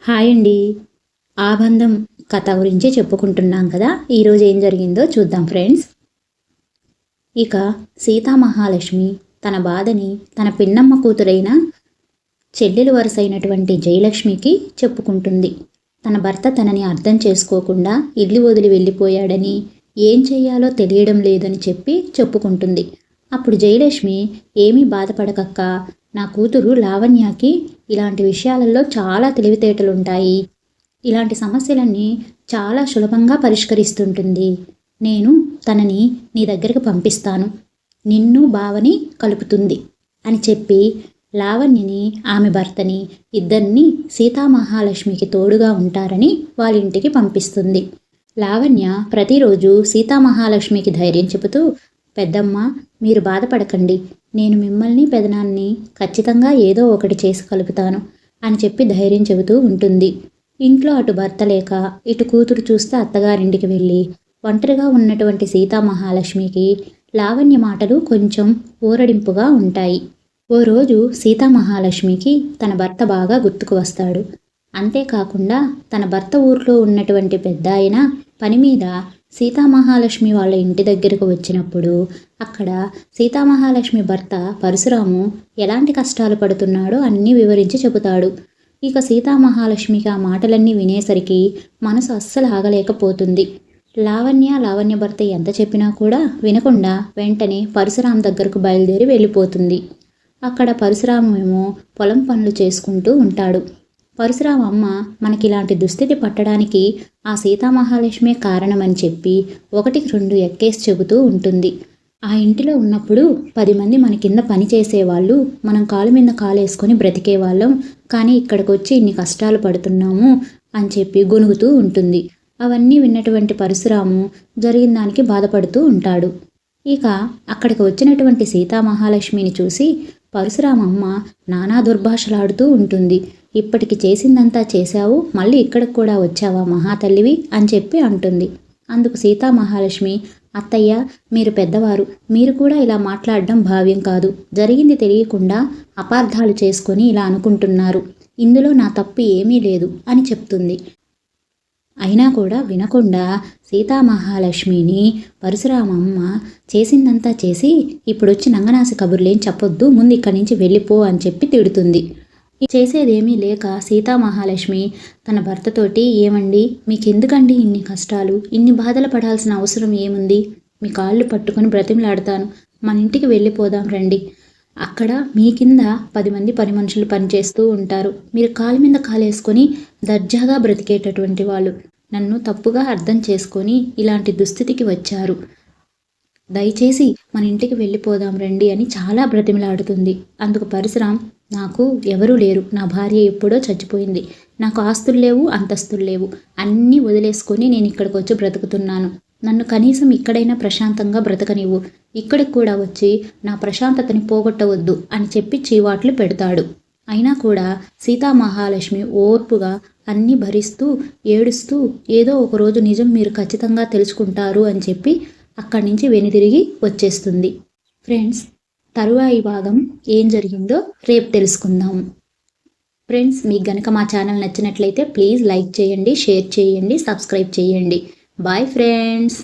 Hi అండి. ఆబంధం కథ గురించి చెప్పుకుంటున్నాం కదా. ఈరోజు ఏం జరిగిందో చూద్దాం ఫ్రెండ్స్. ఇక సీతామహాలక్ష్మి తన బాధని తన పిన్నమ్మ కూతురైన చెల్లెలు వరుసైనటువంటి జయలక్ష్మికి చెప్పుకుంటుంది. తన భర్త తనని అర్థం చేసుకోకుండా ఇల్లు వదిలి వెళ్ళిపోయాడని, ఏం చేయాలో తెలియడం లేదని చెప్పుకుంటుంది. అప్పుడు జయలక్ష్మి, ఏమీ బాధపడకక్క, నా కూతురు లావణ్యకి ఇలాంటి విషయాలలో చాలా తెలివితేటలుంటాయి, ఇలాంటి సమస్యలన్నీ చాలా సులభంగా పరిష్కరిస్తుంటుంది. నేను తనని నీ దగ్గరికి పంపిస్తాను, నిన్ను బావని కలుపుతుంది అని చెప్పి లావణ్యని, ఆమె భర్తని ఇద్దరిని సీతామహాలక్ష్మికి తోడుగా ఉంటారని వాళ్ళ ఇంటికి పంపిస్తుంది. లావణ్య ప్రతిరోజు సీతామహాలక్ష్మికి ధైర్యం చెబుతూ, పెద్దమ్మ మీరు బాధపడకండి, నేను మిమ్మల్ని పెదనాన్ని ఖచ్చితంగా ఏదో ఒకటి చేసి కలుపుతాను అని చెప్పి ధైర్యం చెబుతూ ఉంటుంది. ఇంట్లో అటు భర్త లేక ఇటు కూతురు చూస్తే అత్తగారింటికి వెళ్ళి ఒంటరిగా ఉన్నటువంటి సీతామహాలక్ష్మికి లావణ్య మాటలు కొంచెం ఊరడింపుగా ఉంటాయి. ఓ రోజు సీతామహాలక్ష్మికి తన భర్త బాగా గుర్తుకు వస్తాడు. అంతేకాకుండా తన భర్త ఊర్లో ఉన్నటువంటి పెద్ద ఆయన పని మీద సీతామహాలక్ష్మి వాళ్ళ ఇంటి దగ్గరకు వచ్చినప్పుడు అక్కడ సీతామహాలక్ష్మి భర్త పరశురాము ఎలాంటి కష్టాలు పడుతున్నాడో అన్నీ వివరించి చెబుతాడు. ఇక సీతామహాలక్ష్మికి ఆ మాటలన్నీ వినేసరికి మనసు అస్సలు ఆగలేకపోతుంది. లావణ్య భర్త ఎంత చెప్పినా కూడా వినకుండా వెంటనే పరశురాము దగ్గరకు బయలుదేరి వెళ్ళిపోతుంది. అక్కడ పరశురాము ఏమో పొలం పనులు చేసుకుంటూ ఉంటాడు. పరశురామ అమ్మ మనకిలాంటి దుస్థితి పట్టడానికి ఆ సీతామహాలక్ష్మే కారణమని చెప్పి ఒకటికి రెండు ఎక్కేసి చెబుతూ ఉంటుంది. ఆ ఇంటిలో ఉన్నప్పుడు 10 మంది మన కింద పని చేసేవాళ్ళు, మనం కాలు మీద కాలేసుకొని బ్రతికేవాళ్ళం, కానీ ఇక్కడికి వచ్చి ఇన్ని కష్టాలు పడుతున్నాము అని చెప్పి గొనుగుతూ ఉంటుంది. అవన్నీ విన్నటువంటి పరశురాము జరిగిన దానికి బాధపడుతూ ఉంటాడు. ఇక అక్కడికి వచ్చినటువంటి సీతామహాలక్ష్మిని చూసి పరశురామమ్మ నానా దుర్భాషలాడుతూ ఉంటుంది. ఇప్పటికి చేసిందంతా చేశావు, మళ్ళీ ఇక్కడికి కూడా వచ్చావా మహాతల్లివి అని చెప్పి అంటుంది. అందుకు సీతామహాలక్ష్మి, అత్తయ్య మీరు పెద్దవారు, మీరు కూడా ఇలా మాట్లాడడం భావ్యం కాదు, జరిగింది తెలియకుండా అపార్థాలు చేసుకొని ఇలా అనుకుంటున్నారు, ఇందులో నా తప్పు ఏమీ లేదు అని చెప్తుంది. అయినా కూడా వినకుండా సీతామహాలక్ష్మిని పరశురామమ్మ చేసిందంతా చేసి ఇప్పుడొచ్చి నంగనాసి కబుర్లేం చెప్పొద్దు, ముందు ఇక్కడి నుంచి వెళ్ళిపో అని చెప్పి తిడుతుంది. చేసేదేమీ లేక సీతామహాలక్ష్మి తన భర్తతోటి, ఏమండి మీకెందుకండి ఇన్ని కష్టాలు, ఇన్ని బాధలు పడాల్సిన అవసరం ఏముంది, మీ కాళ్ళు పట్టుకొని బ్రతిమలాడతాను, మన ఇంటికి వెళ్ళిపోదాం రండి, అక్కడ మీ కింద 10 మంది పని మనుషులు పనిచేస్తూ ఉంటారు, మీరు కాలు మీద కాలేసుకొని దర్జాగా బ్రతికేటటువంటి వాళ్ళు, నన్ను తప్పుగా అర్థం చేసుకొని ఇలాంటి దుస్థితికి వచ్చారు, దయచేసి మన ఇంటికి వెళ్ళిపోదాం రండి అని చాలా బ్రతిమలాడుతుంది. అందుకు పరశురాం, నాకు ఎవరూ లేరు, నా భార్య ఎప్పుడో చచ్చిపోయింది, నాకు ఆస్తులు లేవు, అంతస్తులు లేవు, అన్నీ వదిలేసుకొని నేను ఇక్కడికి వచ్చి బ్రతుకుతున్నాను, నన్ను కనీసం ఇక్కడైనా ప్రశాంతంగా బ్రతకనివ్వు, ఇక్కడికి కూడా వచ్చి నా ప్రశాంతతని పోగొట్టవద్దు అని చెప్పి చీవాట్లు పెడతాడు. అయినా కూడా సీతామహాలక్ష్మి ఓర్పుగా అన్నీ భరిస్తూ ఏడుస్తూ, ఏదో ఒకరోజు నిజం మీరు ఖచ్చితంగా తెలుసుకుంటారు అని చెప్పి అక్కడి నుంచి వెనుదిరిగి వచ్చేస్తుంది. ఫ్రెండ్స్, తరువాయి భాగం ఏం జరిగిందో రేపు తెలుసుకుందాం. ఫ్రెండ్స్, మీకు గనక మా ఛానల్ నచ్చినట్లయితే ప్లీజ్ లైక్ చేయండి, షేర్ చేయండి, సబ్స్క్రైబ్ చేయండి. Bye friends.